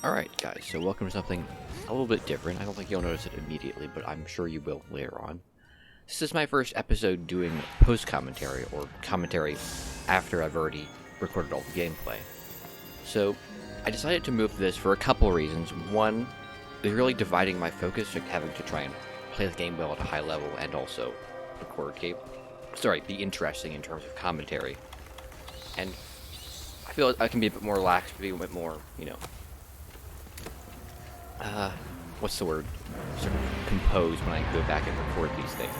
Alright guys, so welcome to something a little bit different. I don't think you'll notice it immediately, but I'm sure you will later on. This is my first episode doing post-commentary, or commentary after I've already recorded all the gameplay. So, I decided to move this for a couple of reasons. One, is really dividing my focus, like having to try and play the game well at a high level, and also record game. Be interesting in terms of commentary. And I feel like I can be a bit more relaxed, be a bit more, what's the word? Sort of composed when I go back and record these things.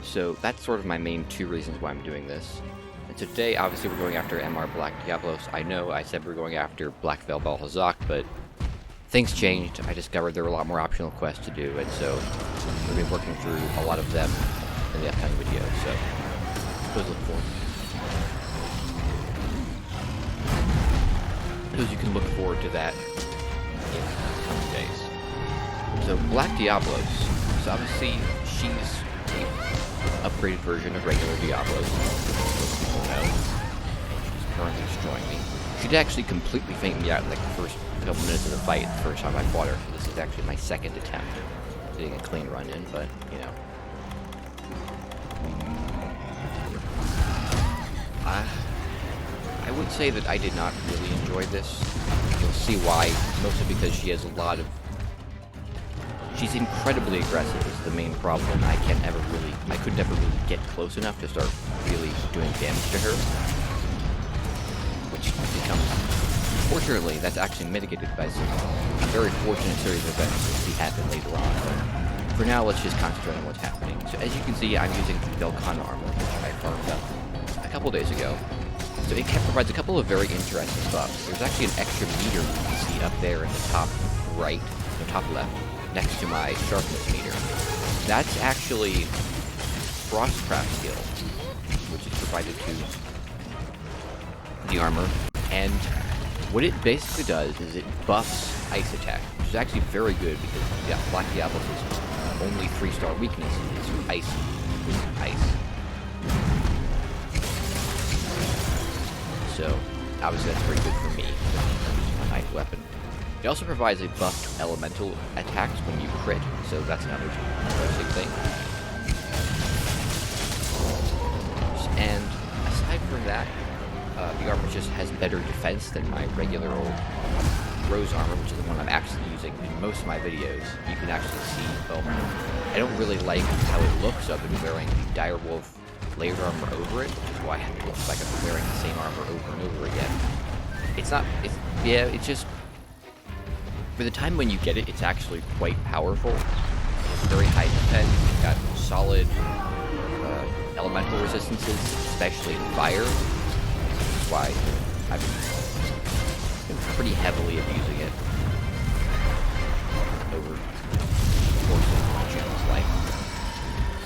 So that's sort of my main two reasons why I'm doing this. And so today, obviously, we're going after MR Black Diablos. I know I said we're going after Black Veil Balhazak, but things changed. I discovered there were a lot more optional quests to do, and so we'll be working through a lot of them in the upcoming video. So those look forward. Because you can look forward to that in coming days. So Black Diablos, so obviously she's the upgraded version of regular Diablos, most people know. She's currently destroying me. She did actually completely faint me out in like the first couple minutes of the fight, the first time I fought her. So this is actually my second attempt at getting a clean run in, but I would say that I did not really enjoy this. You'll see why, mostly because she has a lot of... She's incredibly aggressive is the main problem. I could never really get close enough to start really doing damage to her. Which becomes... Fortunately, that's actually mitigated by some very fortunate series of events that see happen later on. But for now, let's just concentrate on what's happening. So as you can see, I'm using the Velkan armor, which I farmed up a couple days ago. So it provides a couple of very interesting buffs. There's actually an extra meter you can see up there in the top right, the top left, next to my sharpness meter. That's actually Frostcraft skill, which is provided to the armor. And what it basically does is it buffs ice attack, which is actually very good because Black Diablos' only 3-star weakness is ice. So, obviously that's pretty good for me, using my knife weapon. It also provides a buff to elemental attacks when you crit, so that's another interesting thing. And aside from that, the armor just has better defense than my regular old Rose armor, which is the one I'm actually using in most of my videos. You can actually see, well, I don't really like how it looks, so I've been wearing the Direwolf layered armor over it, which is why it looks like I'm wearing the same armor over and over again. It's just, for the time when you get it, it's actually quite powerful. It's very high defense, it's got solid elemental resistances, especially in fire. That's why I've been pretty heavily abusing it over the course of my channel's life.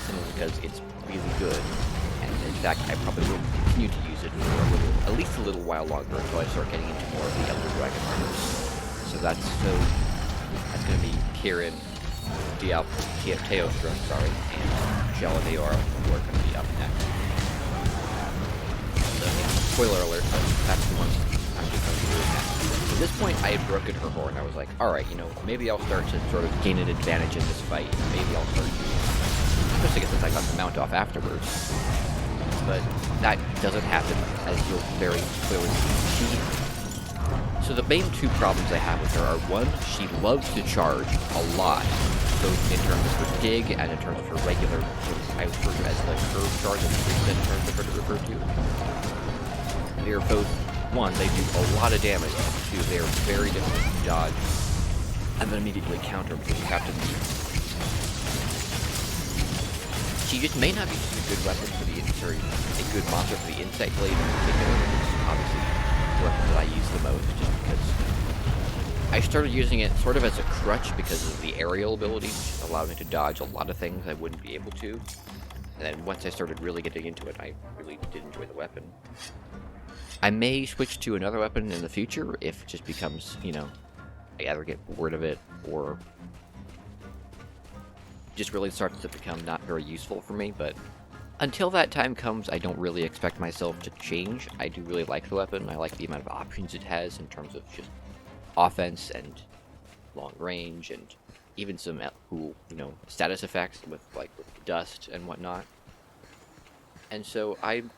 Simply because it's really good. In fact, I probably will continue to use it for at least a little while longer until I start getting into more of the Elder Dragon armors. So that's going to be Kirin, Teostrom, and Jaladeora who are going to be up next. So yeah, spoiler alert, but that's the one I'm just going to be doing next. At this point, I had broken her horn. I was like, alright, maybe I'll start to sort of gain an advantage in this fight. Maybe I'll start using it. Especially since I got the mount off afterwards. But that doesn't happen, as you'll very clearly see. So the main two problems I have with her are, one, she loves to charge a lot, both in terms of her dig and in terms of her regular, I refer to as the curve charge, and the terms of her to refer to. They are both, one, they do a lot of damage, two, they are very difficult to dodge, and then immediately counter because you have to be... She just may not be just a good weapon for a good monster for the Insect Blade in particular, which is obviously the weapon that I use the most, just because I started using it sort of as a crutch because of the aerial ability, which allowed me to dodge a lot of things I wouldn't be able to. And then once I started really getting into it, I really did enjoy the weapon. I may switch to another weapon in the future if it just becomes, I either get bored of it or just really starts to become not very useful for me, but until that time comes, I don't really expect myself to change. I do really like the weapon. I like the amount of options it has in terms of just offense and long range and even some cool, status effects with dust and whatnot. And so I'm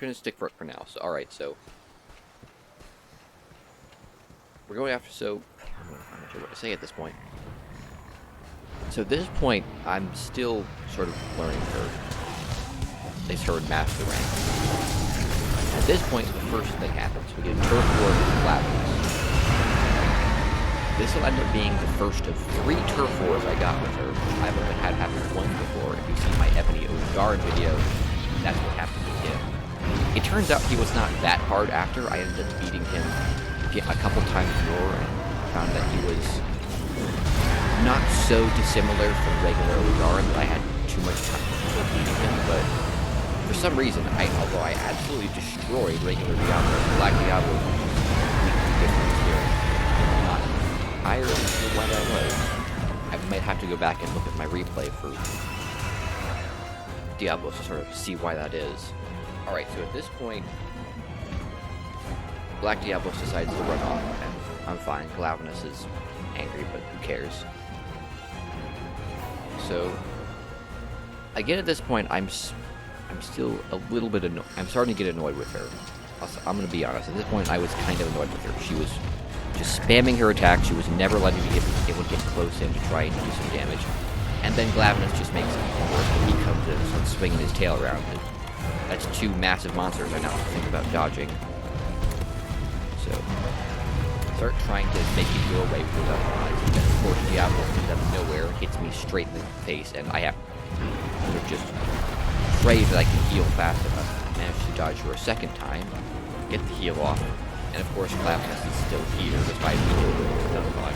gonna stick for it for now. So alright, so we're going after, so I'm not sure what to say at this point. So at this point, I'm still sort of learning her. At least her master rank. At this point, the first thing happens. We get turf war with Diablos. This will end up being the first of 3 turf wars I got with her. I've only had happen once before. If you see my Ebony Odegaard video, that's what happened with him. It turns out he was not that hard after. I ended up beating him a couple times more and found that he was not so dissimilar from regular Odegaard that I had too much time beating him, but for some reason, although I absolutely destroyed regular Diablos, Black Diablos was completely different here. Not entirely sure why that was. I might have to go back and look at my replay for Diablos to sort of see why that is. Alright, so at this point, Black Diablos decides to run off, and I'm fine. Glavenus is angry, but who cares? So, again at this point, I'm still a little bit annoyed. I'm starting to get annoyed with her. I'm going to be honest. At this point, I was kind of annoyed with her. She was just spamming her attack. She was never letting me able to get close in to try and do some damage. And then Glavenus just makes it worse when he comes in and starts swinging his tail around. That's 2 massive monsters I now have to think about dodging. So, start trying to make it go away with other lines. And then, of course, Diablo comes out of nowhere, hits me straight in the face, and I have to just pray that I can heal fast enough. I managed to dodge her a second time, get the heal off, and of course Glavenus is still here despite being Dunkon.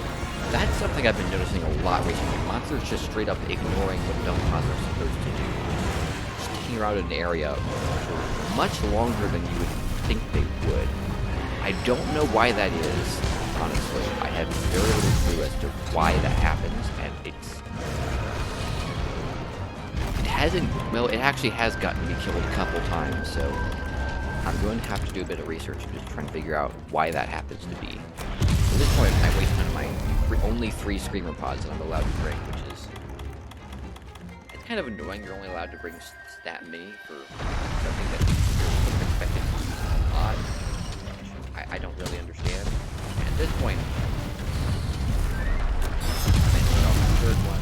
That's something I've been noticing a lot recently. Monsters just straight up ignoring what Dunkons are supposed to do. Sticking around an area for much longer than you would think they would. I don't know why that is, honestly. I have very little clue as to why that happens, and it actually has gotten me killed a couple times, so I'm going to have to do a bit of research and just try and figure out why that happens to be. At this point, I wasted my only 3 Screamer pods that I'm allowed to bring, which is... It's kind of annoying. You're only allowed to bring Stat Me for something that you're expected to be odd. I don't really understand. And at this point, I mentioned off the third one.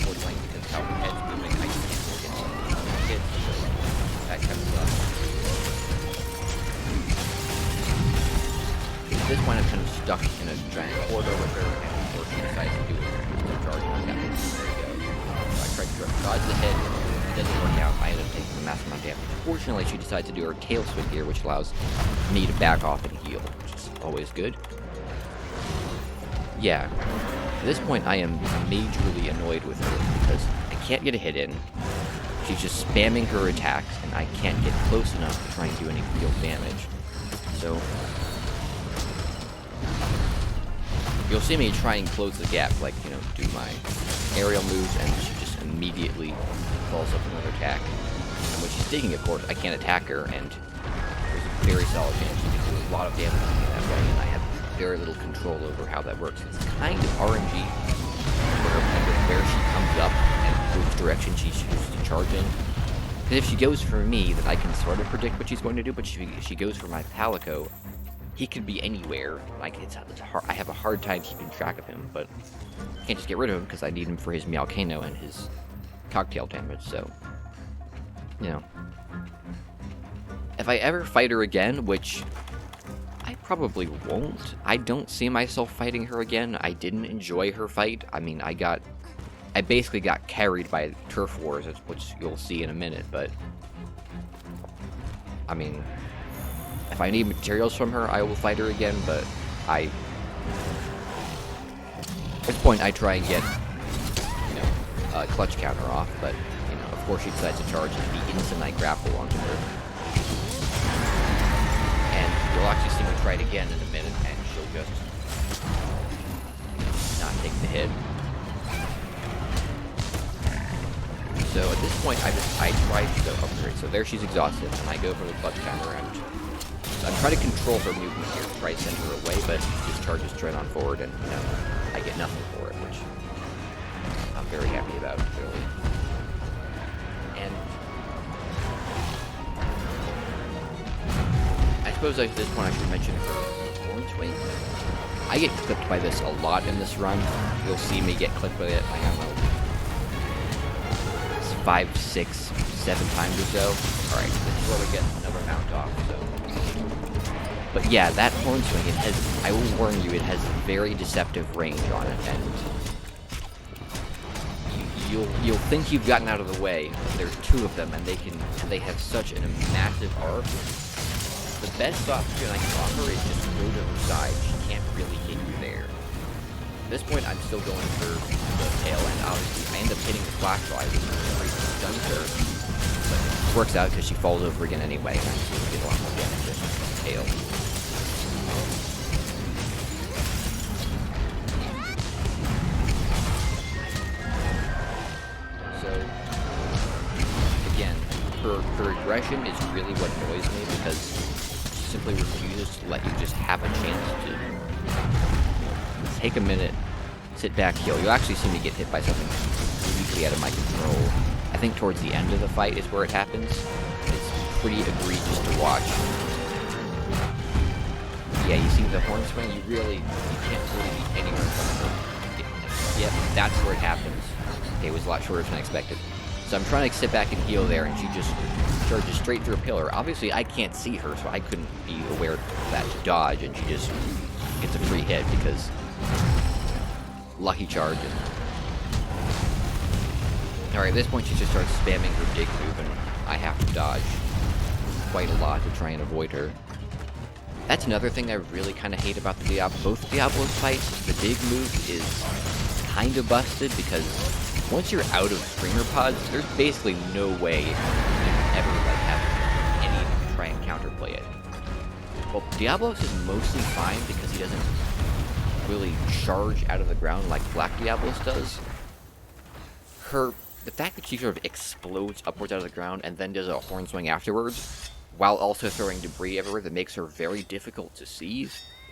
Unfortunately, because how her head's moving, I can't get any hits, so that kind of sucks. At this point, I'm kind of stuck in a giant corridor with her, and of course, she decides to do it. So charging on that. There you go. So I tried to dodge the head. It doesn't work out. I end up taking a massive amount of damage. Fortunately, she decides to do her tail swing here, which allows me to back off and heal, which is always good. Yeah. At this point, I am majorly annoyed with her because I can't get a hit in. She's just spamming her attacks, and I can't get close enough to try and do any real damage. So, you'll see me try and close the gap, like, do my aerial moves, and she just immediately follows up another attack. And when she's digging, of course, I can't attack her, and there's a very solid chance she can do a lot of damage to me that way, and I have very little control over how that works. It's kind of RNG, where she comes up and which direction she chooses to charge in. Because if she goes for me, then I can sort of predict what she's going to do, but if she goes for my Palico, he could be anywhere. Like, I have a hard time keeping track of him, but I can't just get rid of him because I need him for his Meowcano and his cocktail damage, so, If I ever fight her again, which I probably won't, I don't see myself fighting her again. I didn't enjoy her fight. I mean, I basically got carried by turf wars, which you'll see in a minute, but, I mean, if I need materials from her, I will fight her again, but at this point, I try and get, a clutch counter off, but, of course she decides to charge and the instant I grapple onto her. And you'll actually see me try it again in a minute, and she'll just not take the hit. So at this point, I try to go upgrade. So there she's exhausted, and I go for the clutch counter, and try to control her movement here, try to send her away, but she just charges straight on forward, and you know, I get nothing for it, which I'm very happy about, really. And I suppose at this point I should mention her horn swing. I get clipped by this a lot in this run. You'll see me get clipped by it, I don't know, 5, 6, 7 times or so. Alright, this is where we get another mount off, so. But yeah, that horn swing, it has, I will warn you, it has very deceptive range on it, and you'll think you've gotten out of the way, but there's 2 of them, and they have such a massive arc. The best option I can offer is just go to her side. She can't really hit you there. At this point, I'm still going for the tail, and obviously I end up hitting the flash drive, which stuns her. But it works out because she falls over again anyway, and I'm still get a lot more damage with the tail. So, again, her aggression is really what annoys me, because simply refuses to let you just have a chance to take a minute, sit back, heal. You'll actually see me get hit by something completely out of my control. I think towards the end of the fight is where it happens. It's pretty egregious to watch. Yeah, you see the horn swing? You can't really be anywhere from her. Yep, that's where it happens. Okay, it was a lot shorter than I expected. So I'm trying to sit back and heal there, and she just charges straight through a pillar. Obviously, I can't see her, so I couldn't be aware of that to dodge, and she just gets a free hit because lucky charge. Alright, at this point, she just starts spamming her dig move, and I have to dodge quite a lot to try and avoid her. That's another thing I really kind of hate about the both Diablos fights. The dig move is kind of busted, because once you're out of streamer pods, there's basically no way you can ever have any try and counterplay it. Well, Diablos is mostly fine because he doesn't really charge out of the ground like Black Diablos does. The fact that she sort of explodes upwards out of the ground and then does a horn swing afterwards, while also throwing debris everywhere that makes her very difficult to see,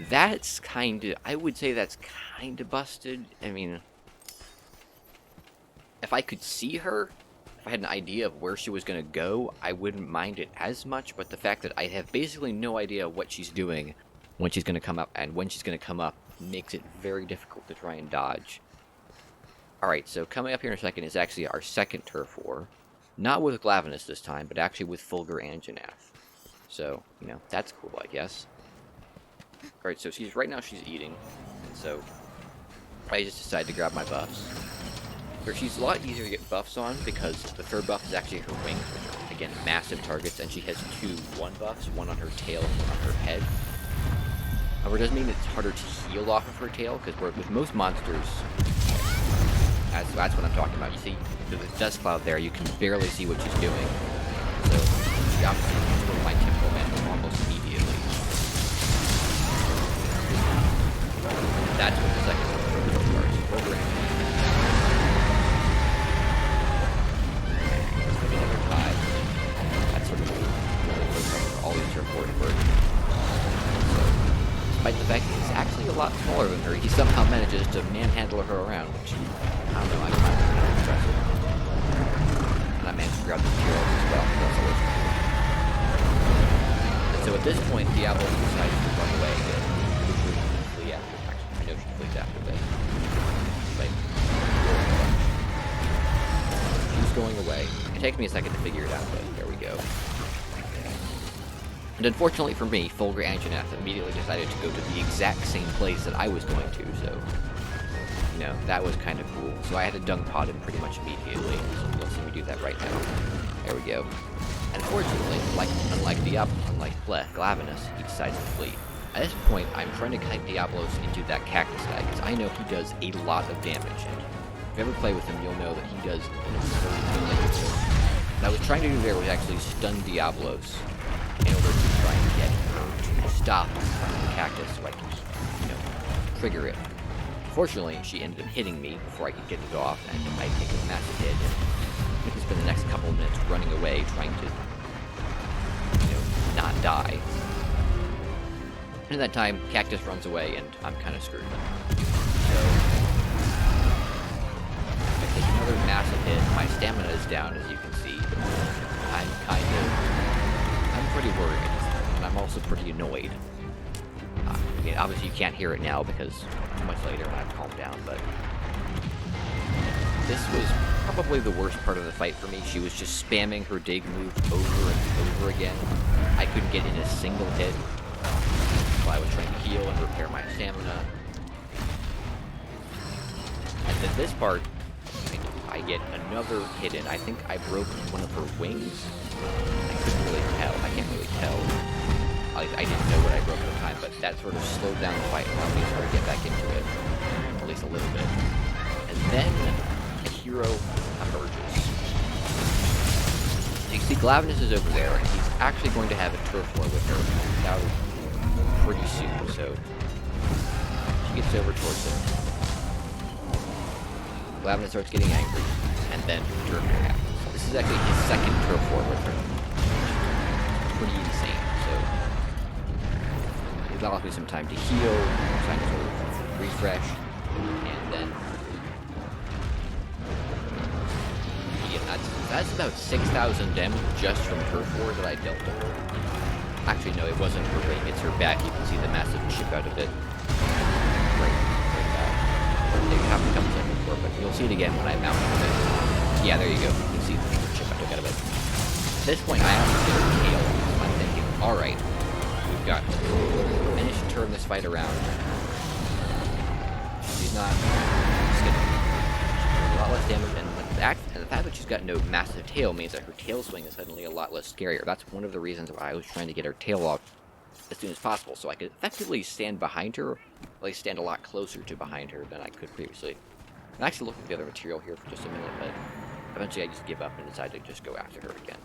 that's I would say that's kind of busted. I mean, if I could see her, if I had an idea of where she was going to go, I wouldn't mind it as much, but the fact that I have basically no idea what she's doing when she's going to come up, and when she's going to come up, makes it very difficult to try and dodge. Alright, so coming up here in a second is actually our second turf war. Not with Glavenus this time, but actually with Fulgur and Janath. So, you know, that's cool, I guess. Alright, so right now she's eating, and so I just decided to grab my buffs. She's a lot easier to get buffs on because the third buff is actually her wings, which are, again, massive targets, and she has 2 1 buffs, one on her tail and one on her head. However, it doesn't mean it's harder to heal off of her tail, because with most monsters, that's what I'm talking about. You see, the dust cloud there, you can barely see what she's doing. So, she obviously can go my tempo almost immediately. That's what the second one starts. Over and all these are important words. So, despite the fact that he's actually a lot smaller than her, he somehow manages to manhandle her around, which, I don't know, I find kind of impressive. And I managed to grab the materials as well, so that's always cool. And so at this point, Diablo decides to run away again, which would flee after. Actually, I know she flees after this. But she's going away. It takes me a second to figure it out, but there we go. And unfortunately for me, Fulgur and Janath immediately decided to go to the exact same place that I was going to, so, you know, that was kind of cool. So I had to dung pod him pretty much immediately. So you'll see me do that right now. There we go. And fortunately, unlike Glavenus, he decides to flee. At this point, I'm trying to kite Diablos into that cactus guy, because I know he does a lot of damage. And if you ever play with him, you'll know that he does an absurd amount of damage. What I was trying to do there was actually stun Diablos in order to try and get her to stop in front of the cactus so I could, you know, trigger it. Fortunately, she ended up hitting me before I could get it off, and I take a massive hit. And I could spend the next couple of minutes running away, trying to, you know, not die. And in that time, Cactus runs away, and I'm kind of screwed. So, I take another massive hit. My stamina is down, as you can see. I'm pretty worried, and I'm also pretty annoyed. I mean, obviously you can't hear it now because much later when I've calmed down, but this was probably the worst part of the fight for me. She was just spamming her dig move over and over again. I couldn't get in a single hit while I was trying to heal and repair my stamina. And then this part, I get another hit in. I think I broke one of her wings. I couldn't really tell. I can't really tell. I didn't know what I broke at the time, but that sort of slowed down the fight and allowed me to sort of get back into it, at least a little bit. And then a hero emerges. So you see Glavenus is over there, and he's actually going to have a turf war with her now pretty soon, so she gets over towards him. Glavenus starts getting angry, and then turf war happens. This is actually his second turf war with her. Pretty insane, so it allows me some time to heal, time to sort of refresh, and then yeah, that's about 6,000 damage just from turf war that I dealt with her. Actually, no, it wasn't her wing, it's her back. You can see the massive chip out of it. Right back. They haven't come to before, but you'll see it again when I mount it. Yeah, there you go. You can see the chip I took out of it. At this point, I have to get her tail. So I'm thinking, alright, we've got to manage to turn this fight around. She's not... She's getting a lot less damage, and the fact that she's got no massive tail means that her tail swing is suddenly a lot less scarier. That's one of the reasons why I was trying to get her tail off as soon as possible, so I could effectively stand behind her, at least stand a lot closer to behind her than I could previously. I'm actually looking at the other material here for just a minute, but eventually I just give up and decide to just go after her again.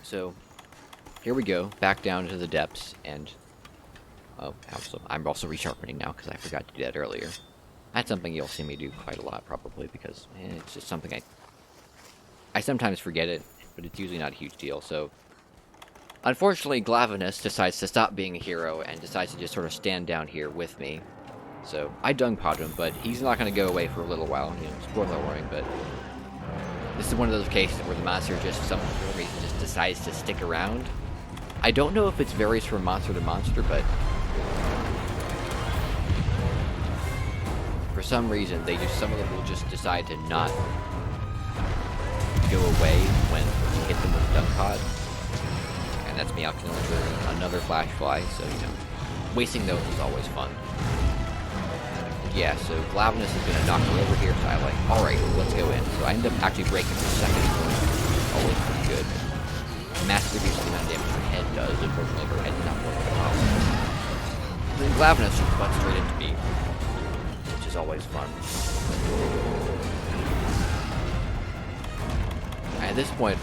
So, here we go, back down into the depths, and I'm also resharpening now because I forgot to do that earlier. That's something you'll see me do quite a lot, probably, because it's just something I sometimes forget it, but it's usually not a huge deal, so... Unfortunately, Glavenus decides to stop being a hero and decides to just sort of stand down here with me. So, I dung-pot him, but he's not going to go away for a little while, spoiler warning, but... This is one of those cases where the monster just, for some reason, just decides to stick around. I don't know if it varies from monster to monster, but... For some reason, some of them will just decide to not go away when you hit them with a dung-pot. And that's me out killing another flash fly, so, wasting those is always fun. Yeah, so Glavenus is going to knock me over here, so I'm like, alright, let's go in. So I end up actually breaking for a second. Always pretty good. Massive reduces the amount of damage her head does. Unfortunately, her head's not more than possible. Then Glavenus just butts straight into me, which is always fun. At this point,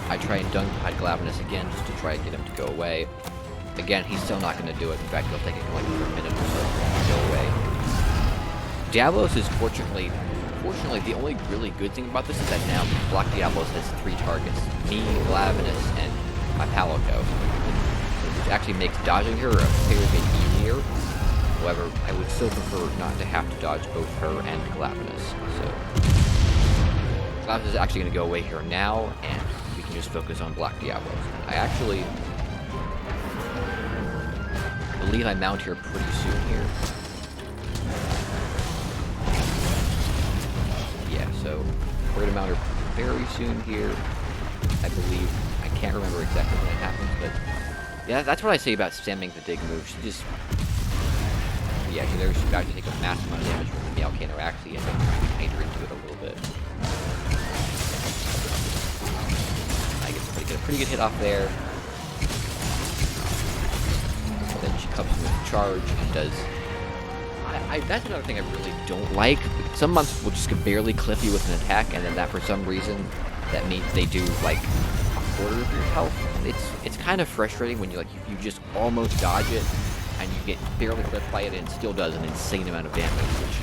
I try and dung-pot Glavenus again just to try and get him to go away. Again, he's still not going to do it. In fact, he'll take it like for a minute or so to go away. Diablos is fortunately, the only really good thing about this is that now Black Diablos has 3 targets. Me, Glavenus, and my Palico. Which actually makes dodging her a fair bit easier. However, I would still prefer not to have to dodge both her and Glavenus. So, Glavenus is actually going to go away here now, and we can just focus on Black Diablos. I actually believe I mount here pretty soon here. Yeah, so we're going to mount her very soon here. I believe, I can't remember exactly when it happens, but yeah, that's what I say about spamming the dig move. She just, yeah, she's about to take a massive amount of damage from the Volcano Axie and paint her into it a little bit. I get a pretty good hit off there. Then she comes with a charge and does... that's another thing I really don't like. Some monsters will just barely clip you with an attack, and then that for some reason, that means they do like a quarter of your health. It's kind of frustrating when you just almost dodge it, and you get barely clipped by it, and it still does an insane amount of damage. Which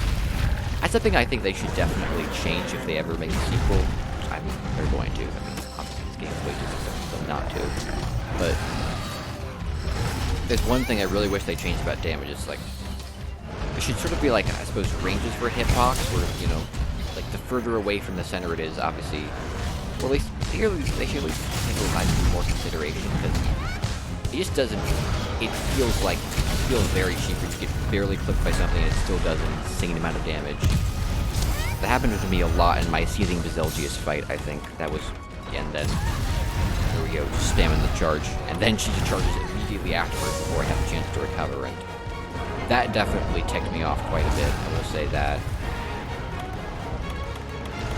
that's something I think they should definitely change if they ever make a sequel. I mean, they're going to. I mean, obviously this game is way too expensive for them not to. But there's one thing I really wish they changed about damage. It's like, it should sort of be like, I suppose, ranges for a hitbox, where, you know, like the further away from the center it is, obviously, or at least they should at least take a little more consideration, because it just doesn't, it feels very cheap. You get barely clipped by something and it still does an insane amount of damage. That happened to me a lot in my Savage Deviljho fight, I think. That was, and then, there we go, just spamming the charge, and then she charges immediately afterwards before I have a chance to recover, and that definitely ticked me off quite a bit, I will say that.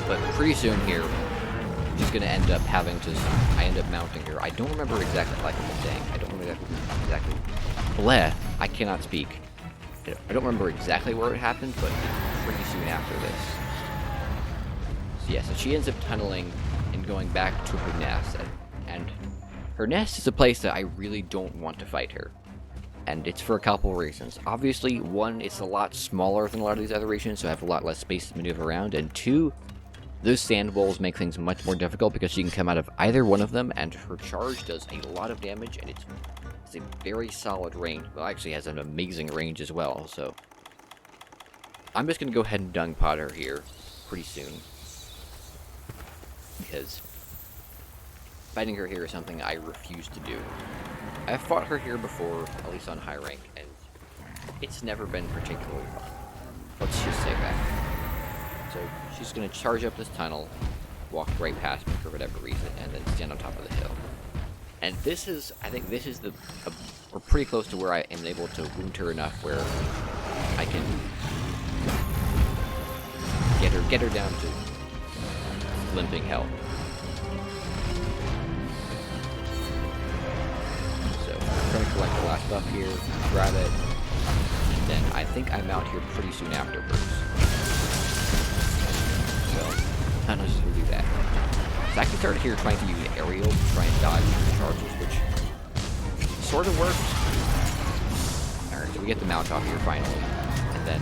But pretty soon here, I'm just going to end up having to, I end up mounting her. I don't remember exactly, like I was saying, I don't remember exactly, bleh, I cannot speak. I don't remember exactly where it happened, but it's pretty soon after this. So yeah, so she ends up tunneling and going back to her nest, and her nest is a place that I really don't want to fight her. And it's for a couple of reasons. Obviously, one, it's a lot smaller than a lot of these other regions, so I have a lot less space to maneuver around, and two, those sand walls make things much more difficult because she can come out of either one of them, and her charge does a lot of damage, and it's a very solid range. Well, actually has an amazing range as well, so I'm just going to go ahead and dung pot her here pretty soon, because fighting her here is something I refuse to do. I've fought her here before, at least on high rank, and it's never been particularly fun. Let's just say that. So she's going to charge up this tunnel, walk right past me for whatever reason, and then stand on top of the hill. And this is, I think this is we're pretty close to where I am able to wound her enough where I can get her down to limping health. So I'm trying to collect the last buff here, grab it, and then I think I'm out here pretty soon afterwards. So I'm just gonna do that. So I actually started here trying to use aerial to try and dodge the charges, which sort of works. Alright, so we get the mount off here finally, and then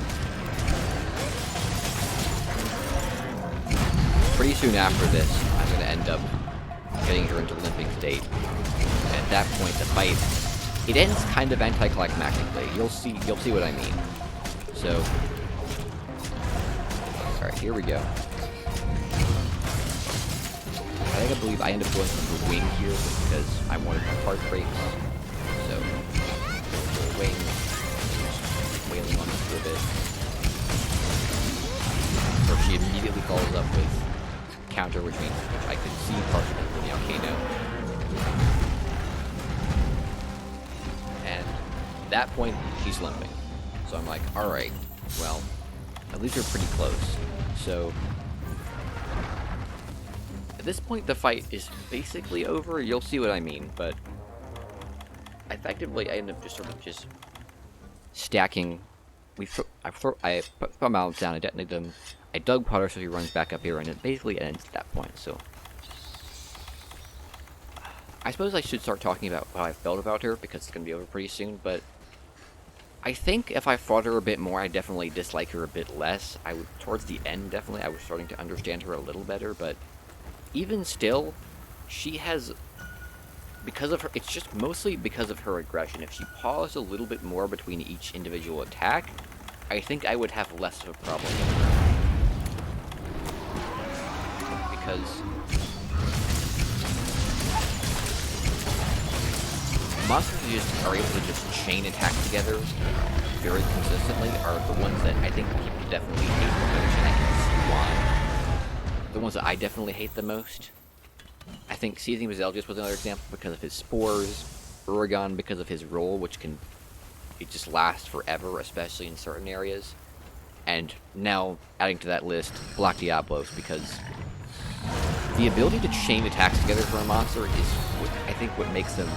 pretty soon after this, I'm going to end up getting her into limping state. And at that point, the fight, it ends kind of anticlimactically. You'll see what I mean. So, alright, here we go. I believe I end up going for the wing here because I wanted my heart breaks. So, wing, wailing on this for a bit. Or she immediately follows up with counter, which I can see partially from the volcano. And at that point, she's limping. So I'm like, alright, well, at least we're pretty close. So, at this point, the fight is basically over. You'll see what I mean, but effectively, I end up just sort of just stacking. I put my mallets down, I detonate them, I dug Potter so he runs back up here, and it basically ends at that point. So I suppose I should start talking about how I felt about her, because it's going to be over pretty soon, but I think if I fought her a bit more, I definitely dislike her a bit less. Towards the end, definitely, I was starting to understand her a little better, but even still, she has, because of her, it's just mostly because of her aggression. If she paused a little bit more between each individual attack, I think I would have less of a problem with her. Because monsters who just are able to just chain attacks together very consistently are the ones that I think people definitely hate the most, and I can see why. The ones that I definitely hate the most. I think Savage Deviljho was another example because of his spores, Uragan because of his roll, which it just lasts forever, especially in certain areas. And now, adding to that list, Black Diablos, because the ability to chain attacks together for a monster is, I think, what makes them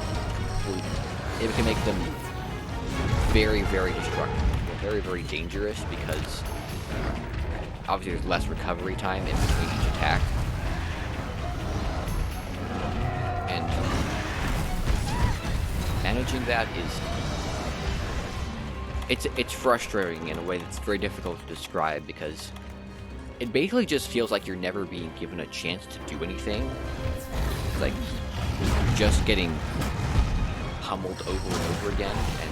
it can make them very, very destructive. Very, very dangerous, because obviously there's less recovery time in between each attack. And managing that it's frustrating in a way that's very difficult to describe, because it basically just feels like you're never being given a chance to do anything. It's like you're just getting pummeled over and over again, and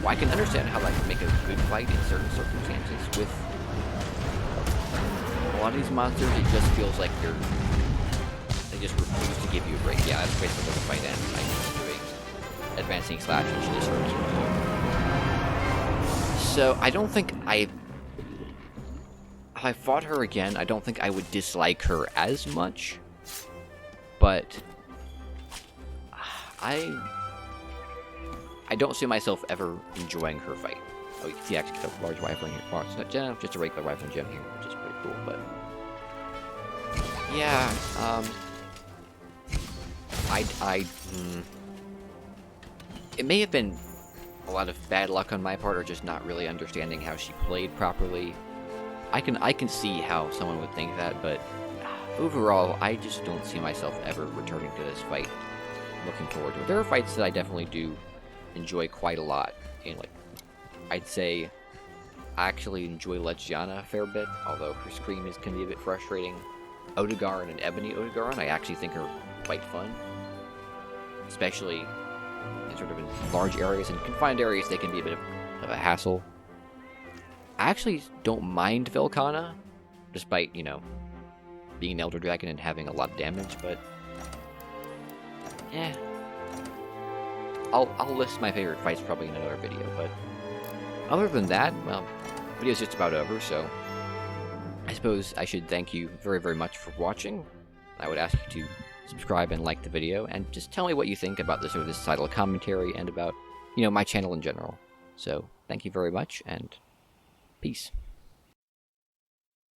well, I can understand how that can make a good fight in certain circumstances. With a lot of these monsters, it just feels like they just refuse to give you a break. Yeah, that's basically where the fight ends. I'm just doing advancing slash, and she just hurts me. So I don't think if I fought her again, I don't think I would dislike her as much, but I don't see myself ever enjoying her fight. Oh, you can see actually a large rifle in here. Well, it's not just a regular rifle gem here, which is pretty cool, but yeah, it may have been a lot of bad luck on my part, or just not really understanding how she played properly. I can see how someone would think that, but overall, I just don't see myself ever returning to this fight. Looking forward to it. There are fights that I definitely do enjoy quite a lot, and like, I'd say I actually enjoy Legiana a fair bit, although her scream can be a bit frustrating. Odegaron and Ebony Odegaron I actually think are quite fun, especially in sort of in large areas. and confined areas, they can be a bit of a hassle. I actually don't mind Velkhana, despite, you know, being an Elder Dragon and having a lot of damage, but yeah. I'll list my favorite fights probably in another video, but other than that, well, the video's just about over, so I suppose I should thank you very, very much for watching. I would ask you to subscribe and like the video, and just tell me what you think about this sort of this title commentary and about, you know, my channel in general. So, thank you very much, and peace.